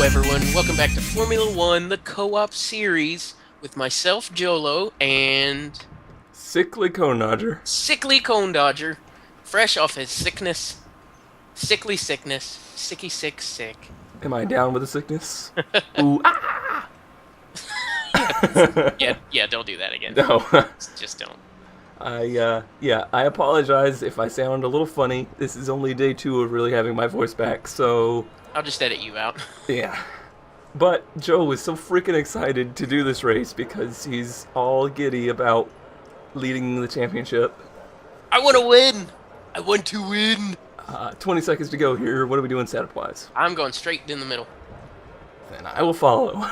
everyone. Welcome back to Formula One, the co-op series, with myself, Jolo, and Sickly Cone Dodger. Sickly Cone Dodger, fresh off his sickness, sickly sickness, sicky sick. Am I down with the sickness? Ooh, ah! Yeah, don't do that again. No. Just don't. I apologize if I sound a little funny. This is only day 2 of really having my voice back, so I'll just edit you out. yeah. But Joe is so freaking excited to do this race because he's all giddy about leading the championship. I want to win. I want to win. 20 seconds to go here. What are we doing setup-wise? I'm going straight in the middle. Then I will follow.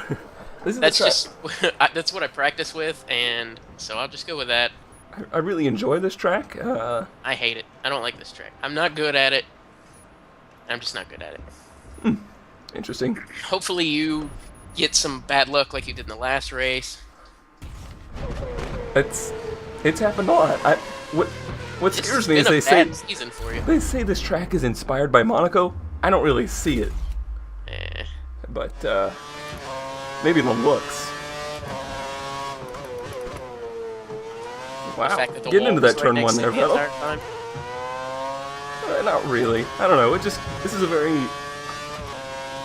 This is That's just that's what I practice with, and so I'll just go with that. I really enjoy this track. I hate it. I don't like this track. I'm not good at it. I'm just not good at it. Interesting. Hopefully you get some bad luck like you did in the last race. It's happened a lot. What scares me is It's been a bad season for you. they say this track is inspired by Monaco. I don't really see it, Eh. but maybe the looks. Wow, The fact that the getting wall into was that right turn next one to there, the Vettel. entire time. Not really. I don't know. This is a very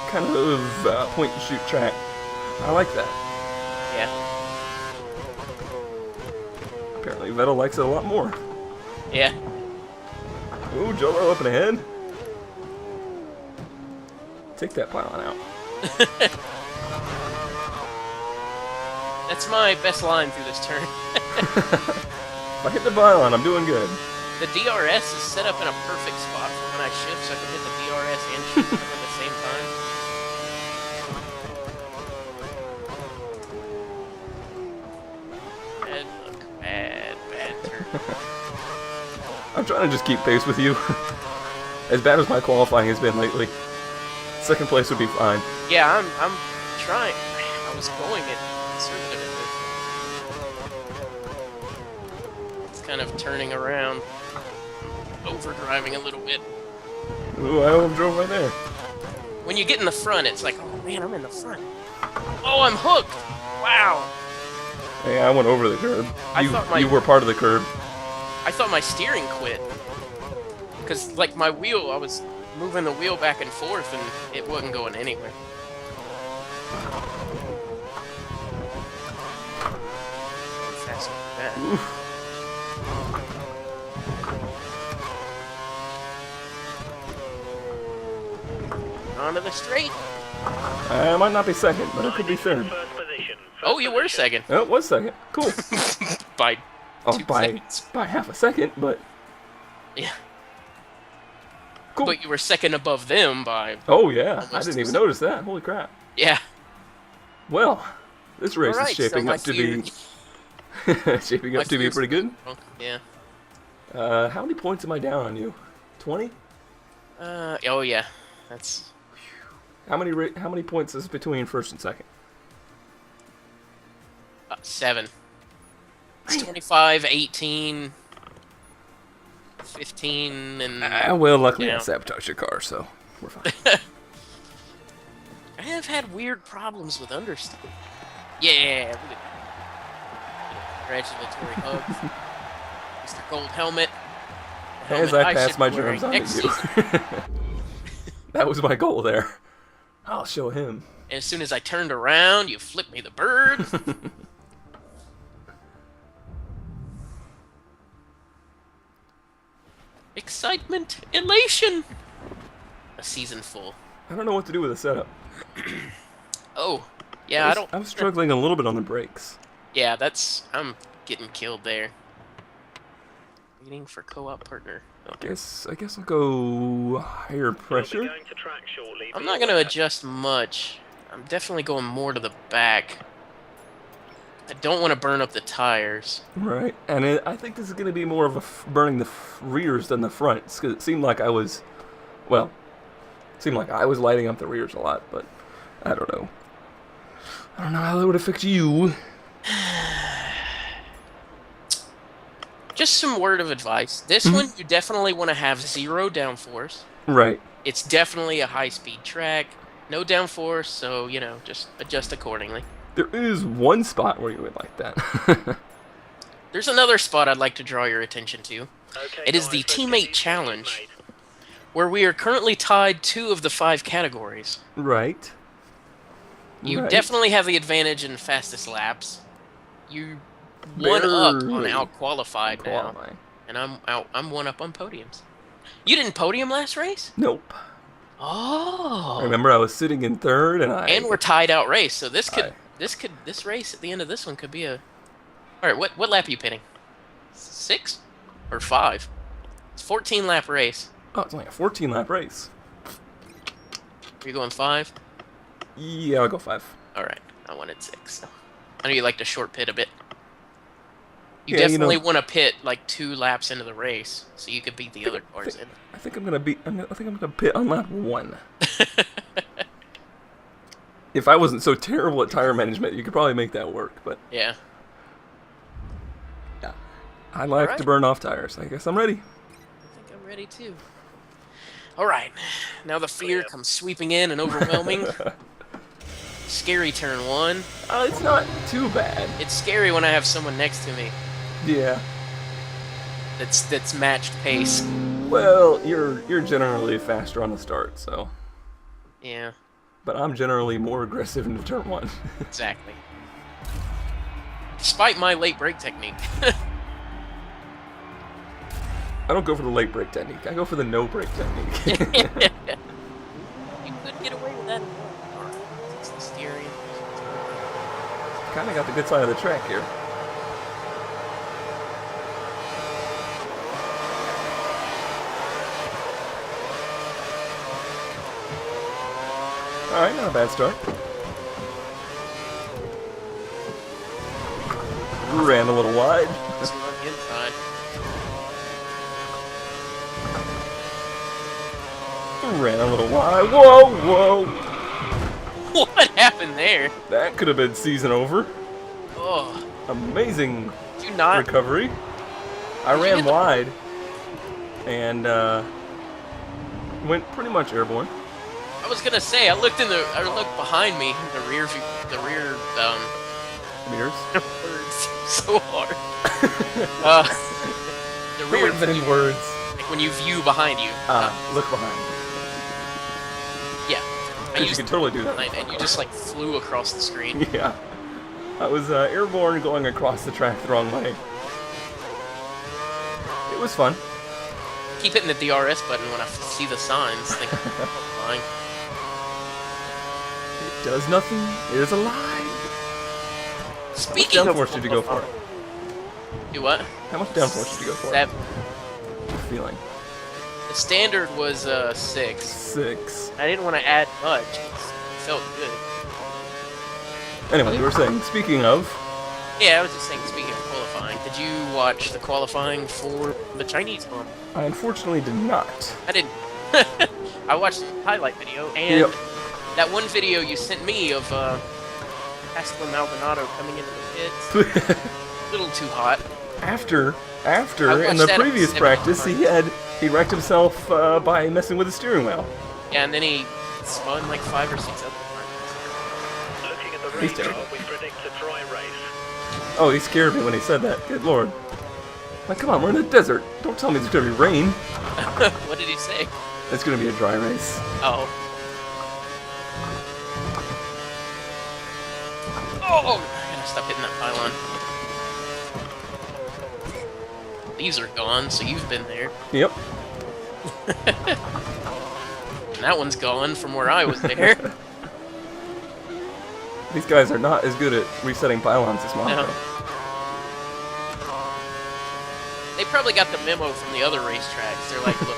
kind of point and shoot track. I like that. Yeah. Apparently Vettel likes it a lot more. Yeah. Ooh, Jolo up and ahead. Take that pylon out. That's my best line through this turn. If I hit the pylon, I'm doing good. The DRS is set up in a perfect spot for when I shift, so I can hit the DRS and shift at the same time. Bad luck. Bad turn. I'm trying to just keep pace with you. As bad as my qualifying has been lately, second place would be fine. Yeah, I'm trying. I was going it conservative at this. It's kind of turning around, overdriving a little bit. Ooh, I almost drove right there. When you get in the front, it's like, oh man, I'm in the front. Oh, I'm hooked. Wow. Hey, I went over the curb. You were part of the curb. I thought my steering quit. Because, like, my wheel, I was moving the wheel back and forth, and it wasn't going anywhere. Fast like that. Oof. Onto the straight. I might not be second, but it could be third. Oh, you were second. Oh, it was second. Cool. By Oh, 2 by seconds. half a second, but Yeah. cool. But you were second above them by... Oh yeah, I Almost didn't even 2 notice that. Holy crap. Yeah. Well, this race Alright, is shaping so up to be shaping up to be pretty good. Yeah. How many points am I down on you? 20? Oh yeah. That's... How many points is between first and second? 7. It's 25, 18, 15, and... Well, luckily I down. sabotaged your car, so we're fine. I have had weird problems with understeer. Yeah, look at that. Congratulatory hug. Mr. Gold Helmet. The As helmet I pass should my be wearing germs on to next you. season. That was my goal there. I'll show him. And as soon as I turned around, you flipped me the bird. Excitement, elation. A season full. I don't know what to do with the setup. Oh, yeah, I don't... I'm struggling a little bit on the brakes. Yeah, that's... I'm getting killed there. Waiting for co-op partner. Oh. I guess I'll go higher pressure. I'm not going to adjust much. I'm definitely going more to the back. I don't want to burn up the tires. Right, and I think this is going to be more of a burning the rears than the fronts, because it seemed like I was, well, lighting up the rears a lot, but I don't know. I don't know how that would affect you. Just some word of advice. This one, you definitely want to have 0 downforce. Right. It's definitely a high-speed track. No downforce, so, you know, just adjust accordingly. There is one spot where you would like that. There's another spot I'd like to draw your attention to. Okay, It is guys, the let's get teammate these challenge, changes made. where we are currently tied 2 of the 5 categories. Right. You Right. definitely have the advantage in fastest laps. You one up on Barely. out-qualified now, Qualifying. and I'm one up on podiums. You didn't podium last race? Nope. Oh. Remember, I was sitting in third, and we're tied out race, so this I- race at the end of this one could be a. All right, what lap are you pitting? 6 or 5? It's 14-lap race. Oh, it's only a 14-lap race. Are you going 5? Yeah, I'll go 5. All right, I wanted 6. I know you like to short pit a bit. You Yeah, you definitely know- want to pit like 2 laps into the race, so you could beat the other cars in. I think I'm gonna pit on lap 1. If I wasn't so terrible at tire management, you could probably make that work. But Yeah. I like Alright. to burn off tires. I guess I'm ready. I think I'm ready too. All right, now the fear comes sweeping in and overwhelming. Scary turn 1. It's not too bad. It's scary when I have someone next to me Yeah. that's matched pace. Well, you're generally faster on the start, so. Yeah, But I'm generally more aggressive into turn 1. exactly. Despite my late brake technique. I don't go for the late brake technique. I go for the no brake technique. You could get away with that. It's the steering. Kind of got the good side of the track here. All right, not a bad start. Ran a little wide. This one on the inside. Ran a little wide. Whoa, whoa. What happened there? That could have been season over. Oh, Amazing did you not? recovery. I Did you ran get the- wide and went pretty much airborne. I was gonna say I looked behind me, the rear Mirrors. words so hard. The There rear weren't many words. like when you view behind you. Look behind. Yeah, I Because you used can totally do and that. you just like flew across the screen. Yeah. I was airborne going across the track the wrong way. It was fun. Keep hitting the DRS button when I see the signs. Think, flying. It does nothing. It is a lie. Speaking of downforce did you go for? Do what? How much downforce did you go for? 7. Feeling. The standard was 6. 6. I didn't want to add much. It felt good. Anyway, you were saying, speaking of, Yeah, I was just saying, speaking of qualifying, did you watch the qualifying for the Chinese one? I unfortunately did not. I didn't. I watched the highlight video, and Yep. that one video you sent me of Pascal Maldonado coming into the pits, a little too hot. After I watched in the that previous 7 practice, times. he wrecked himself by messing with the steering wheel. Yeah, and then he spun like 5 or 6 other times. Looking at the He's race terrible. chart, we predict a dry race. Oh, he scared me when he said that. Good lord. Like, come on, we're in the desert. Don't tell me there's gonna be rain. What did he say? It's gonna be a dry race. Oh. Oh! I gotta stop hitting that pylon. Leaves are gone, so you've been there. Yep. And that one's gone from where I was there. These guys are not as good at resetting pylons as Monaco. No. They probably got the memo from the other racetracks. They're like, look,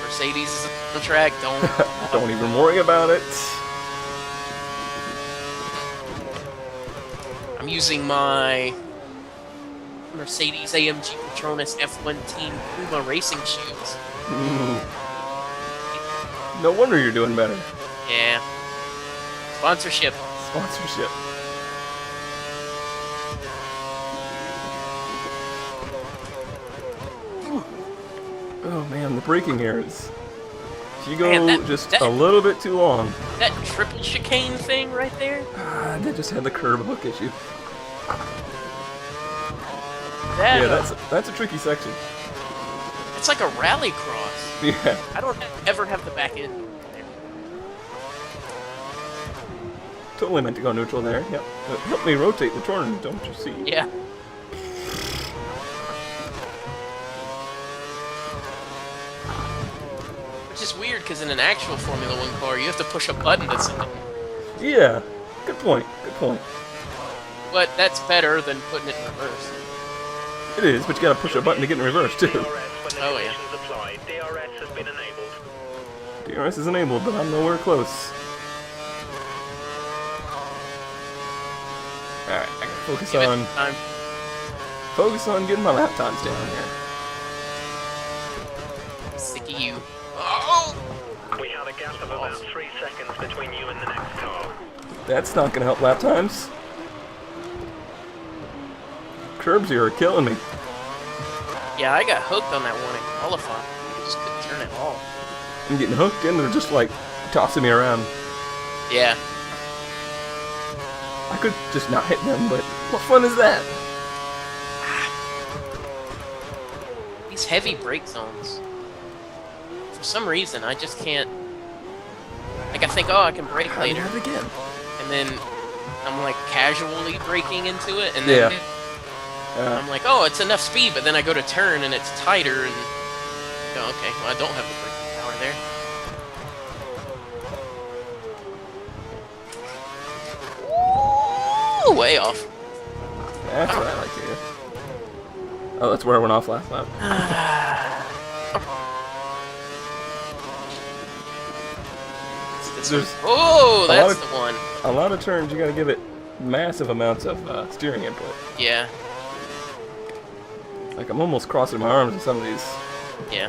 Mercedes is on the track, don't... Don't even worry about it. I'm using my Mercedes AMG Petronas F1 Team Puma racing shoes. Ooh. No wonder you're doing better. Yeah. Sponsorship. Sponsorship. Oh man, the braking here is If you go Man, that- just that- a little bit too long, That triple chicane thing right there. they just had the curb hook issue. That, Yeah, that's a tricky section. it's like a rally cross. Yeah. I don't ever have the back end. Totally meant to go neutral there. Yep. Help me rotate the turn, don't you see? Yeah. Which is weird because in an actual Formula One car, you have to push a button to send it. Yeah. Good point. Good point. But that's better than putting it in reverse. It is, but you gotta push a button to get in reverse too. Oh, yeah. DRS has been enabled. DRS is enabled, but I'm nowhere close. Alright, I gotta focus Give it on time. getting my lap times down here. Sick of you. Oh! We have a gap of about 3 seconds between you and the next car. That's not gonna help lap times. Curbs here are killing me. Yeah, I got hooked on that one in qualifying. I just couldn't turn it off. I'm getting hooked and they're just like tossing me around. Yeah. I could just not hit them, but what fun is that? These heavy brake zones. For some reason, I just can't... Like, I think, oh, I can brake How do you later. have it again? And then I'm, like, casually braking into it. And then I'm like, oh, it's enough speed. But then I go to turn, and it's tighter. And, oh, okay, well, I don't have the braking power there. Ooh, way off. That's what I like to hear. Oh, that's where I went off last lap. There's Oh, a that's lot of- the one. a lot of turns, you gotta give it massive amounts of steering input. Yeah, Like, I'm almost crossing my arms in some of these. yeah.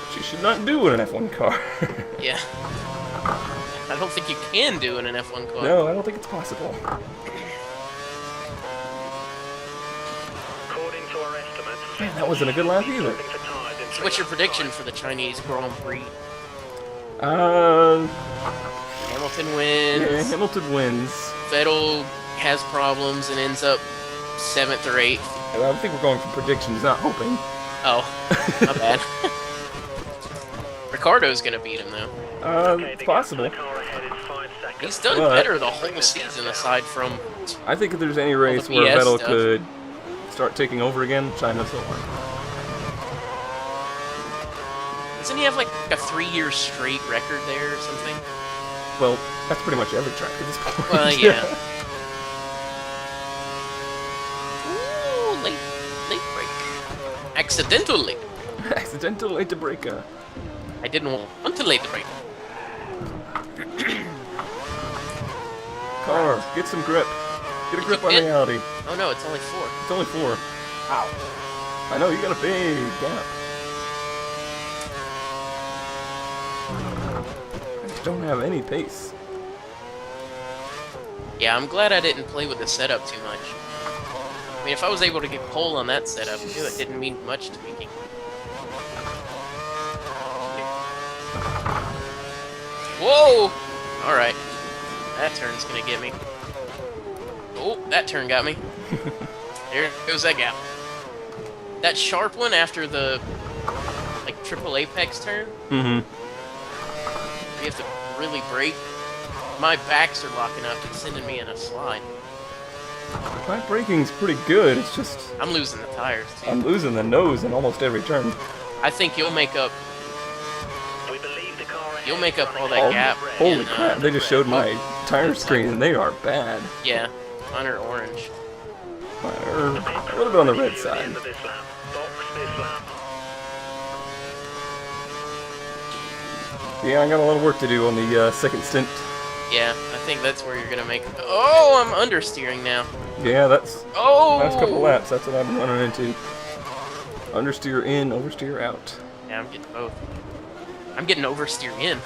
Which you should not do in an F1 car. Yeah. I don't think you can do in an F1 car. No, I don't think it's possible. According to our estimates, Man, that wasn't a good lap either. for tires in So what's your prediction for the Chinese Grand Prix? Hamilton Yeah, wins. Hamilton wins. Vettel has problems and ends up 7th or 8th. I think we're going for predictions, not hoping. Oh, not bad. Ricardo's gonna beat him though. It's possible. The car ahead is 5 seconds. He's done But- better the whole season aside from. I think if there's any race the where BS Vettel stuff. could start taking over again, China's the one. Doesn't he have like a 3-year straight record there or something? Well, that's pretty much every track at this point. Well, yeah. Ooh, late break. Accidental late. Accidental late to breaker. I didn't want to late the break. Car, get some grip. Get a grip on It- reality. Oh no, it's only 4. It's only 4. Ow. I know, you got a big gap. I just don't have any pace. Yeah, I'm glad I didn't play with the setup too much. I mean, if I was able to get pole on that setup, I knew it didn't mean much to me. Whoa! Alright. That turn's gonna get me. Oh, that turn got me. There goes that gap. That sharp one after the, like, triple apex turn, Mm-hmm. you have to really brake. My backs are locking up and sending me in a slide. My braking's pretty good, it's just I'm losing the tires, too. I'm losing the nose in almost every turn. I think you'll make up We believe the car ahead You'll make up all is that Oh, gap. holy in, crap, they just showed my tire screen and they are bad. Yeah, mine are orange. Mine are a little bit on the red side. End of this lap. Box this lap. Yeah, I got a lot of work to do on the second stint. Yeah, I think that's where you're gonna make. Oh, I'm understeering now. Yeah, that's Oh! last couple laps, that's what I've been running into. Understeer in, oversteer out. Yeah, I'm getting both. I'm getting oversteer in.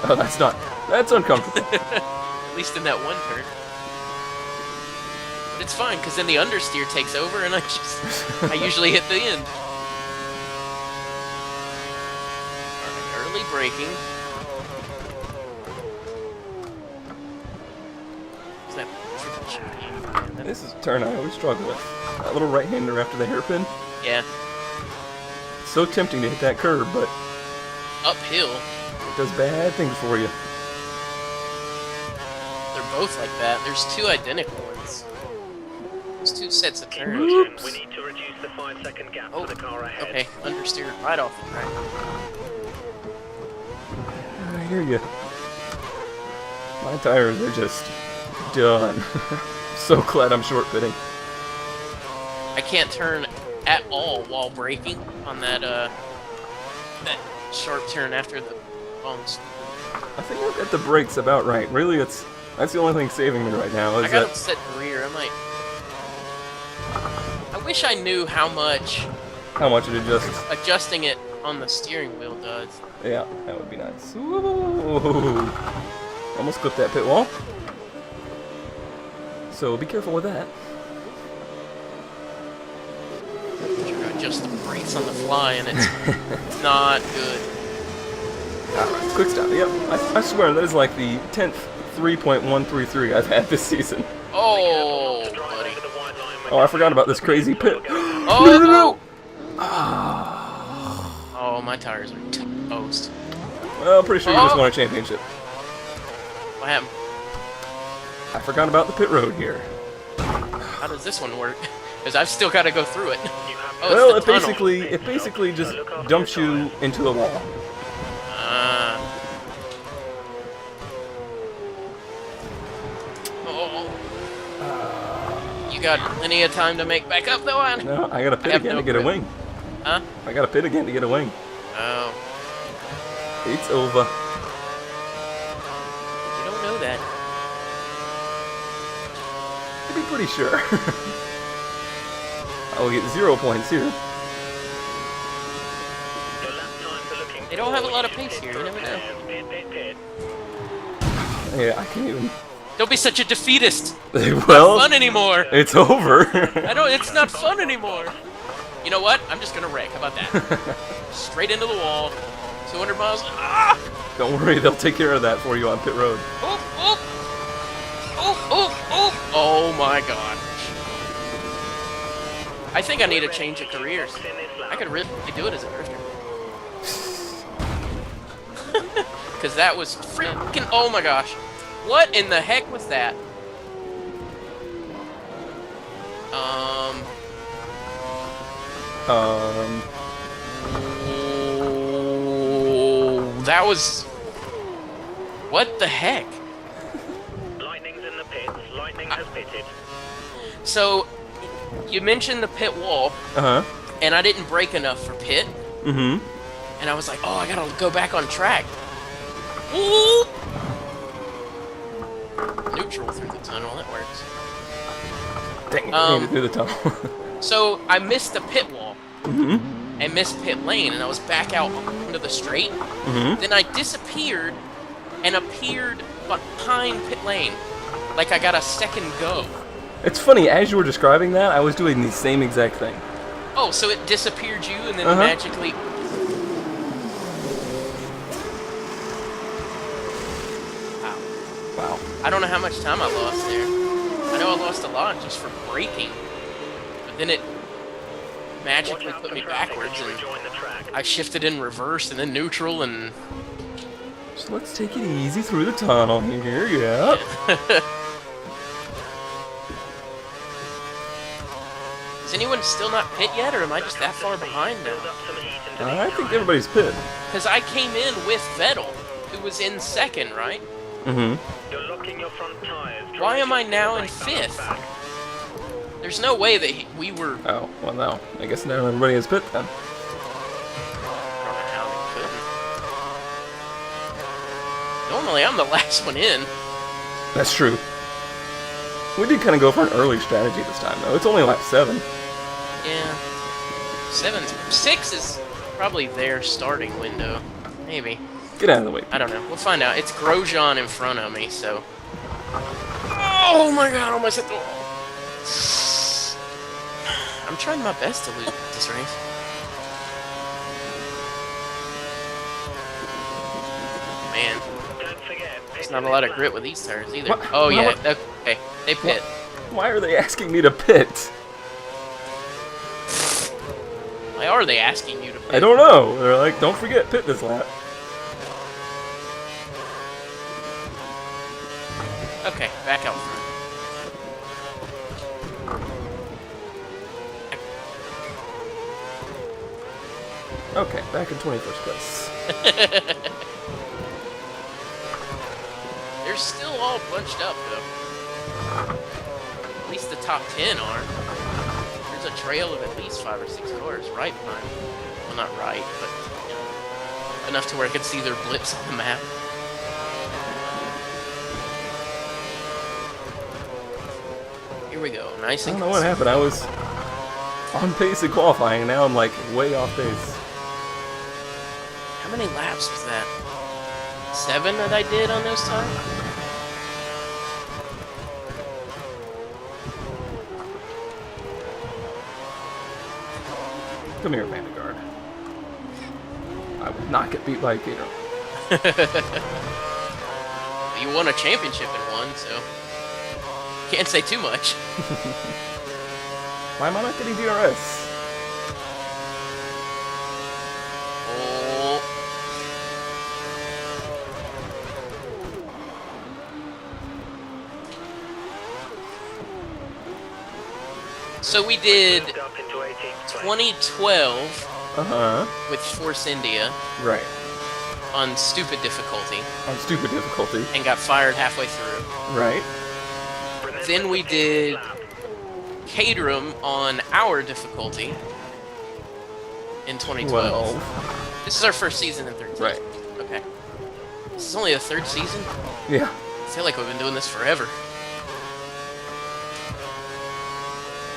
Oh, that's uncomfortable. At least in that one turn. But it's fine, because then the understeer takes over, and I usually hit the end. Alright, early braking. What's that? This is a turn I always struggle with. That little right-hander after the hairpin. Yeah. It's so tempting to hit that curb, but Uphill. it does bad things for you. They're both like that. There's two identical ones. There's two sets of turns. Oops. We need to reduce the 5-second gap Oh, for the car ahead. okay. Understeer right off the track. I hear you. My tires are just done. So glad I'm short pitting. I can't turn at all while braking on that that sharp turn after the bumps. I think I've got the brakes about right. Really, that's the only thing saving me right now. I Is got that them set in rear. I wish I knew how much how much it adjusts? adjusting it on the steering wheel does. Yeah, that would be nice. Ooh. Almost clipped that pit wall. So be careful with that. Try to adjust the brakes on the fly, and it's not good. Alright, quick stop. Yep, I swear that is like the 10th 3.133 I've had this season. Oh, To drive buddy. over the white line with Oh, I forgot about this crazy pit. Oh, No. Oh, my tires are toast. Well, I'm pretty sure you just won a championship. What happened? I forgot about the pit road here. How does this one work? Because I've still got to go through it. Oh, Well, it's the it tunnel. basically just dumps you into a wall. You got plenty of time to make back up, though. No, I gotta pit have again no to get a grip. wing. Huh? I gotta pit again to get a wing. Oh, It's over. you don't know that. To be pretty sure. I will get 0 points here. They don't have a lot of pace here. You never know. Yeah, I can't even. Don't be such a defeatist. Well, Fun anymore. it's over. I don't. It's not fun anymore. You know what? I'm just gonna wreck. How about that? Straight into the wall. 200 miles. Ah! Don't worry, they'll take care of that for you on pit road. Oh! Oh! Oh! Oh! Oh! Oh my God! I think I need a change of careers. I could really do it as a drifter. Because that was freaking. Oh my gosh! What in the heck was that? Oh, that was. What the heck? Lightning's in the pits. Lightning has pitted. So, you mentioned the pit wall, and I didn't brake enough for pit. Mm-hmm. And I was like, oh, I gotta go back on track. Ooh! Neutral through the tunnel, that works. Dang it, I made it through the tunnel. So, I missed the pit wall. And missed pit lane, and I was back out onto the straight. Then I disappeared and appeared behind pit lane. Like I got a second go. It's funny, as you were describing that, I was doing the same exact thing. Oh, so it disappeared you and then magically... Wow. Wow. I don't know how much time I lost there. I know I lost a lot just for braking. But then it magically put me backwards, and I shifted in reverse and then neutral, and... So let's take it easy through the tunnel here, yeah. Is anyone still not pit yet, or am I just that far behind now? I think everybody's pit. Because I came in with Vettel, who was in second, right? You're locking your front tires. Why am I now in fifth? There's no way that we were... Oh, well no. I guess now everybody is pit then. I don't know how they couldn't. Normally, I'm the last one in. That's true. We did kind of go for an early strategy this time, though. It's only lap 7. Yeah. 6 is probably their starting window. Maybe. Get out of the way. I don't know. We'll find out. It's Grosjean in front of me, so... Oh my god, I almost hit the wall. I'm trying my best to lose this race. Man, Don't forget, there's not a lot of grit with these tires either. What? Oh, yeah. What? Okay, they pit. Why are they asking me to pit? Why are they asking you to pit? I don't know. They're like, don't forget, pit this lap. Okay, back out front. Okay, back in 21st place. They're still all bunched up, though. At least the top 10 are. There's a trail of at least 5 or 6 cars right behind me. Well, not right, but you know, enough to where I could see their blips on the map. Here we go. Nice I and don't know what happened. I was on pace in qualifying, and now I'm like way off pace. How many laps was that? 7 that I did on those tires? Come here, Vanguard. I would not get beat by a Gator. You won a championship in one, so can't say too much. Why am I not getting DRS? Oh. So we did moved up into 18th place. 2012 Uh-huh. with Force India Right. on stupid difficulty On stupid difficulty. and got fired halfway through. Right. Remember Then we the did lap. Caterham on our difficulty in 2012. Well. This is our first season in 13. Right. Okay. This is only the 3rd season? Yeah. I feel like we've been doing this forever.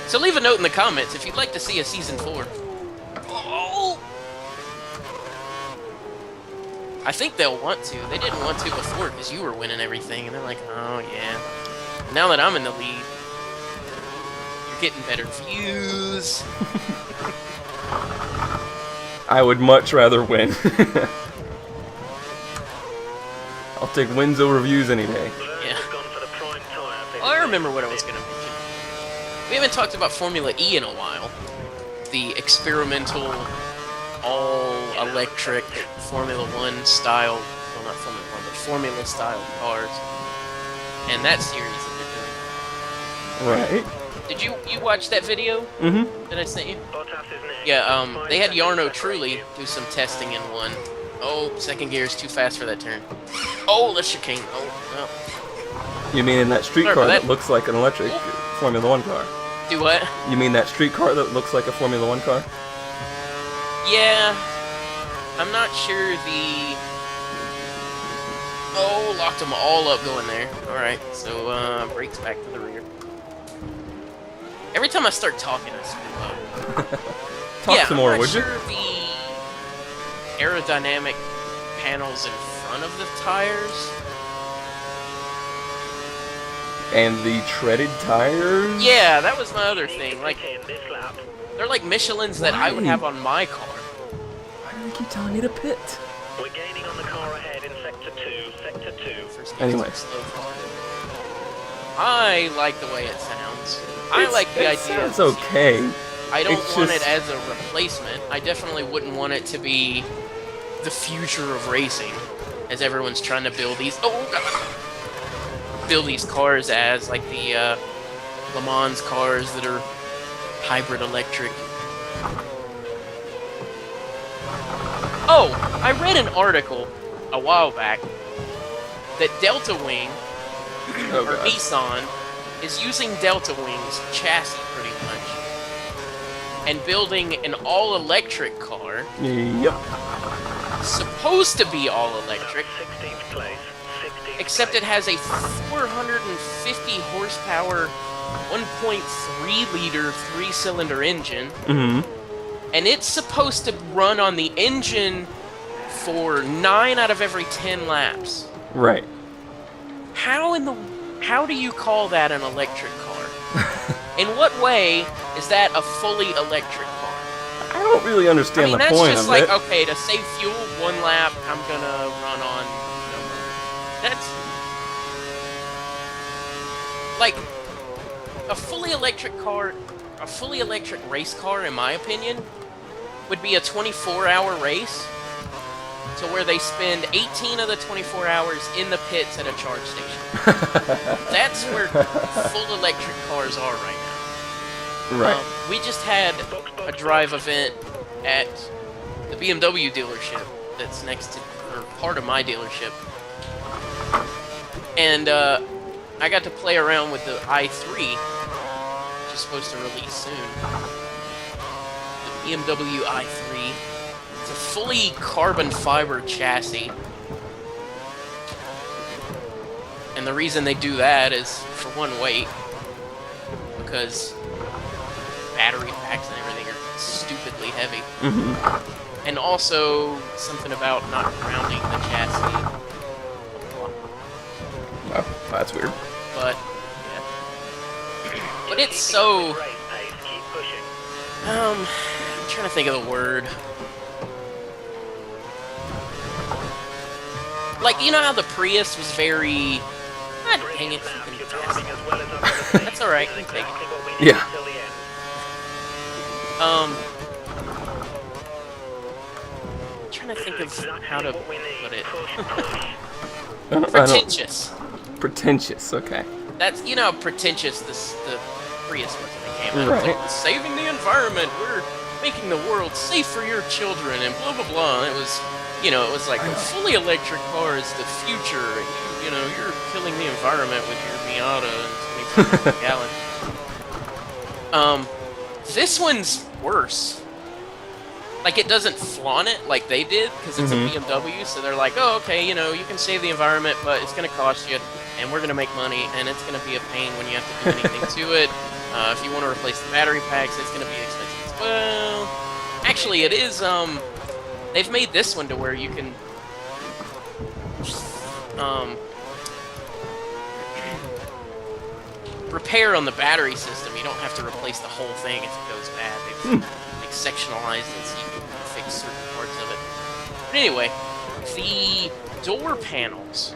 So leave a note in the comments if you'd like to see a season 4. Oh! I think they'll want to. They didn't want to before because you were winning everything, and they're like, oh yeah. Now that I'm in the lead, you're getting better views. I would much rather win. I'll take wins over views any day. Yeah. Has gone for the prime tyre. Oh, I remember what I was going to mention. We haven't talked about Formula E in a while. The experimental, all-electric Formula 1 style, well not Formula 1, but Formula style cars. And that series that they're doing. Right. Did you watch that video Mm-hmm. that I sent you? Bottas is next. Yeah, 5 they had seconds Yarno separate Trulli you. do some testing in one. Oh, second gear is too fast for that turn. Oh, the chicane. Oh, no. You mean in that street Sorry car about that that. looks like an electric Formula 1 car? Do what? You mean that street car that looks like a Formula 1 car? Yeah. I'm not sure the... Oh, locked them all up going there. Alright, so brakes back to the rear. Every time I start talking, I speed up. Talk some more, I'm would not you? sure the aerodynamic panels in front of the tires. And the treaded tires? Yeah, that was my other thing. Like, In this lap. they're like Michelins that I would Why? have on my car. Why do they keep telling me to pit? We're gaining on the car ahead in sector 2. Sector 2. First Anyway. slow car. I like the way it sounds. I like the idea. It's okay. I don't It's want just- it as a replacement. I definitely wouldn't want it to be the future of racing, as everyone's trying to build these. Oh God! Build these cars as like the Le Mans cars that are hybrid electric. Oh, I read an article a while back that Delta Wing Oh, or God. Nissan is using Delta Wing's chassis pretty much and building an all-electric car, Yep. supposed to be all-electric, 16th place. 16th except it place. has a 450 horsepower, 1.3 liter 3-cylinder engine, Mm-hmm. and it's supposed to run on the engine for 9 out of every 10 laps. Right. How do you call that an electric car? In what way is that a fully electric car? I don't really understand I mean, the that's point just of like, it. okay, to save fuel, 1 lap, I'm gonna run on, that's, like, a fully electric car, a fully electric race car, in my opinion, would be a 24-hour race, to where they spend 18 of the 24 hours in the pits at a charge station. That's where full electric cars are right now. Right. We just had a drive event at the BMW dealership that's next to, or part of my dealership. And I got to play around with the i3, which is supposed to release soon. The BMW i3. It's a fully carbon fiber chassis. And the reason they do that is, for one, weight. Because battery packs and everything are stupidly heavy. Mm-hmm. And also something about not grounding the chassis. Oh, that's weird. But yeah. But it's so I'm trying to think of the word. Like, you know how the Prius was very dang it, fucking fast. That's alright, you can take it. Yeah. I'm trying to think of how to put it. I don't- Pretentious. Pretentious, okay. That's, you know how pretentious the Prius was when it came out. Right. It's like, saving the environment, we're making the world safe for your children, and blah blah blah. And it was, you know, it was like a fully electric car is the future, and you know, you're killing the environment with your Miata and 25 gallon. This one's worse. Like, it doesn't flaunt it like they did, because it's a BMW, so they're like, oh, okay, you know, you can save the environment, but it's going to cost you, and we're going to make money, and it's going to be a pain when you have to do anything to it. If you want to replace the battery packs, it's going to be expensive as well. Actually, it is, they've made this one to where you can, repair on the battery system. You don't have to replace the whole thing if it goes bad. They've like sectionalized it so you can fix certain parts of it. But anyway, the door panels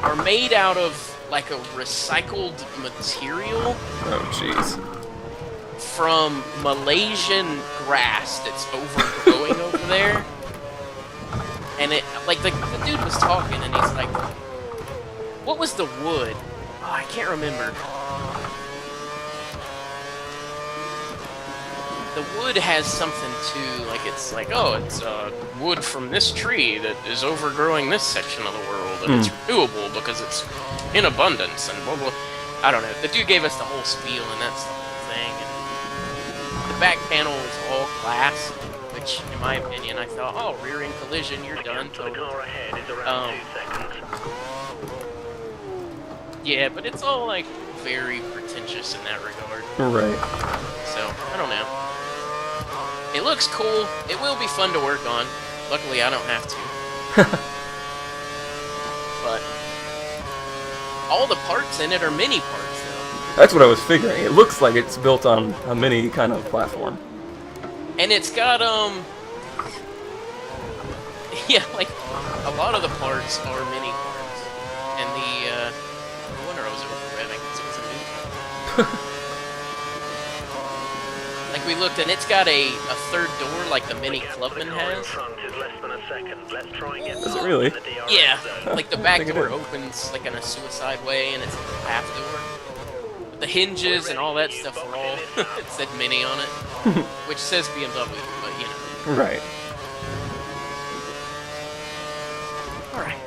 are made out of like a recycled material Oh, jeez. from Malaysian grass that's overgrowing over there. And it, like, the dude was talking, and he's like, what was the wood? Oh, I can't remember. The wood has something to, like, it's like, oh, it's wood from this tree that is overgrowing this section of the world, and it's renewable because it's in abundance, and blah, blah. I don't know. The dude gave us the whole spiel, and that's the whole thing. And the back panel is all glass, which, in my opinion, I thought, oh, rear-end collision, you're done. Yeah, but it's all, like, very pretentious in that regard. Right. So, I don't know. It looks cool. It will be fun to work on. Luckily, I don't have to. But all the parts in it are mini parts, though. That's what I was figuring. It looks like it's built on a mini kind of platform. And it's got, yeah, like, a lot of the parts are mini parts. And the, no wonder I was over-revving, because it was a new. Like, we looked, and it's got a third door, like the Mini Clubman has. Is it really? Yeah, like the back think it door is. opens, like in a suicide way, and it's a half door. But the hinges and all that stuff are all, it said Mini on it. Which says BMW, but you know. Right. Alright.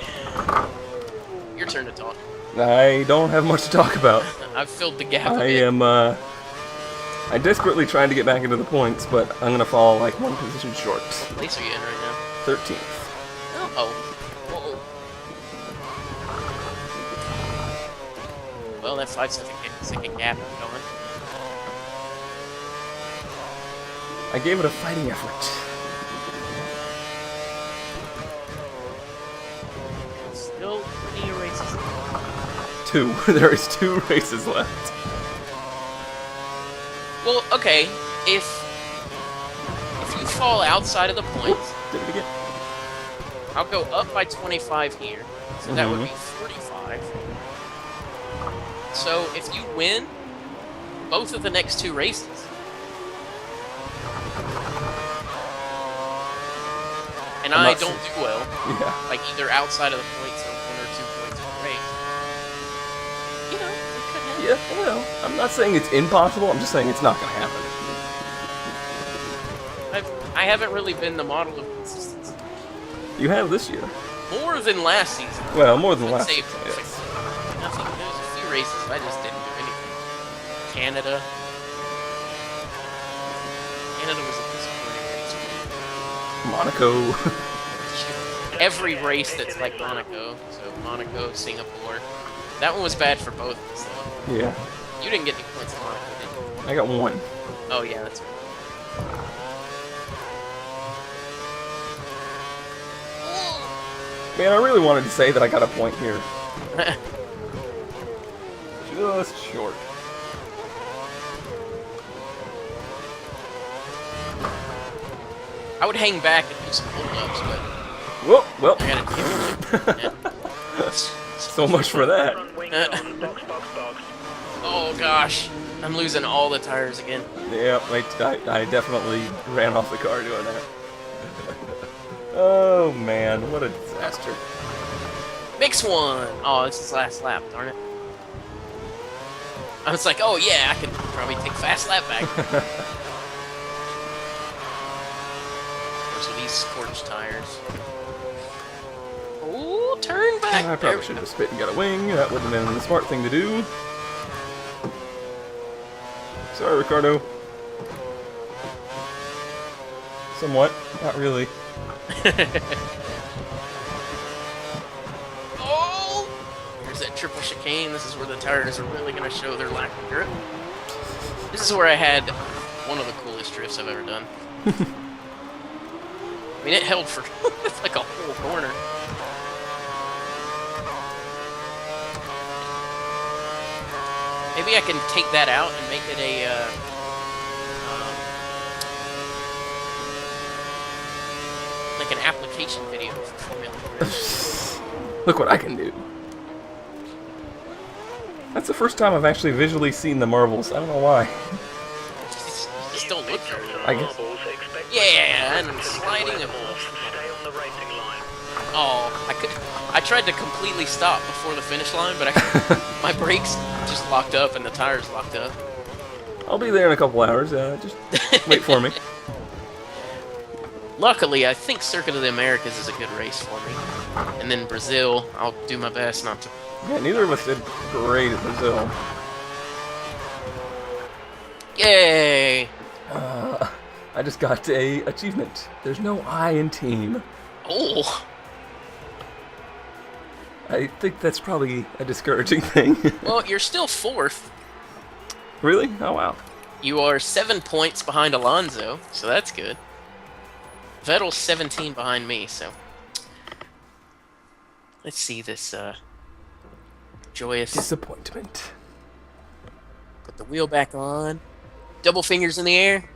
Your turn to talk. I don't have much to talk about. I've filled the gap a I bit. am, I'm desperately trying to get back into the points, but I'm gonna fall like one position short. What place are you in right now? 13th. Oh. Whoa. Well, that 5-second gap is going. I gave it a fighting effort. Still plenty of races. 2. There is 2 races left. Well, okay, if you fall outside of the points, Did it again? I'll go up by 25 here. So that would be 45. So if you win both of the next 2 races, and I don't do well, Yeah. like either outside of the points or 1 or 2 points per race, you know, it could happen. Yeah, well, I'm not saying it's impossible, I'm just saying it's not going to happen. I haven't really been the model of consistency. You have this year. More than last season. Well, more than I'd last say season, yes. nothing. There's a few races I just didn't do anything. Canada. Canada was a disappointing race. Monaco. Every race that's like Monaco. So Monaco, Singapore. That one was bad for both of us, though. Yeah. You didn't get any points in Monaco, did you? I got 1. Oh, yeah, that's right. Man, I really wanted to say that I got a point here. Just short. I would hang back and do some pull-ups, but Whoa, well. I gotta do it. So much for that. Front wing on. Box, box, box. Oh, gosh. I'm losing all the tires again. Yeah, I definitely ran off the car doing that. Oh man, what a disaster. Mix one! Oh, this is last lap, darn it. I was like, oh yeah, I could probably take fast lap back. So these scorched tires. Oh, turn back! I probably should have spit and got a wing. That would have been the smart thing to do. Sorry, Ricardo. Somewhat. Not really. Oh! Here's that triple chicane. This is where the tires are really going to show their lack of grip. This is where I had one of the coolest drifts I've ever done. I mean, it held for like a whole corner. Maybe I can take that out and make it a, like an application video for Formula 1. Look what I can do. That's the first time I've actually visually seen the marbles. I don't know why. Just don't look very good. I guess. Yeah, and sliding and Stay on the racing line. oh, I tried to completely stop before the finish line, but my brakes just locked up and the tires locked up. I'll be there in a couple hours. Just wait for me. Luckily, I think Circuit of the Americas is a good race for me. And then Brazil, I'll do my best not to. Yeah, neither of us did great at Brazil. Yay! I just got a achievement. There's no I in team. Oh! I think that's probably a discouraging thing. Well, you're still 4th. Really? Oh, wow. You are 7 points behind Alonso, so that's good. Vettel's 17 behind me, so... Let's see this, joyous... Disappointment. Put the wheel back on. Double fingers in the air.